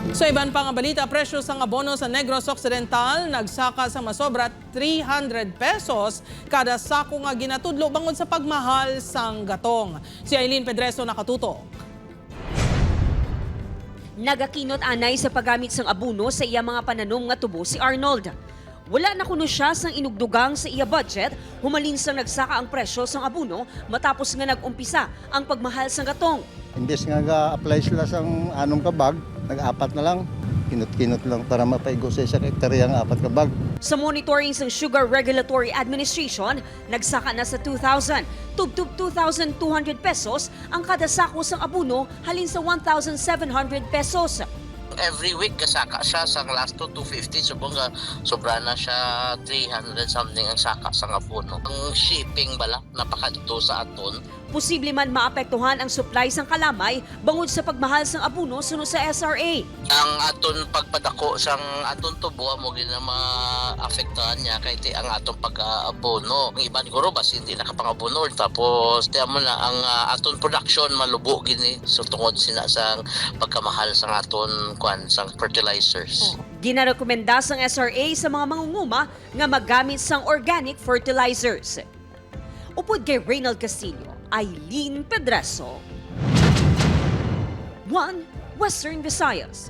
Sa iban pang balita, presyo sa abono sa Negros Occidental nagsaka sa masobra 300 pesos kada sako nga ginatudlo bangod sa pagmahal sang gatong. Si Aileen Pedreso nakatutok. Nagakinot anay sa paggamit sang abono sa iya mga pananom nga tubo si Arnold. Wala na kuno siya sang inugdugang sa iya budget, humalin sang nagsaka ang presyo sang abono matapos nga nag-umpisa ang pagmahal sang gatong. Imbes nga ga-apply sila sa anong kabag, nag-apat na lang. Kinot-kinot lang para mapaigo sa isang hektarya ang 4 kabag. Sa monitoring ng Sugar Regulatory Administration, nagsaka na sa 2,000, tubtub 2,200 pesos ang kada sako sang abono halin sa 1,700 pesos. Every week kasaka siya sa last 250 sobra na siya 300 something ang saka sa abono. Ang shipping bala napakadto sa aton. Posible man maapektuhan ang supply sang kalamay bangod sa pagmahal sang abono sunod sa SRA. Ang aton pagpadako sang aton tubo mo gina maapektuhan niya kay ang aton pag-abono. Ang iban siguro bas hindi nakapangabono tapos tiyan mo na ang aton production malubo gini so tungod sina sang pagkamahal sang aton sang fertilizers. Ginarekomenda sang SRA sa mga mangunguma nga maggamit sang organic fertilizers. Upod kay Reynald Castillo, Aileen Pedreso, 1 Western Visayas.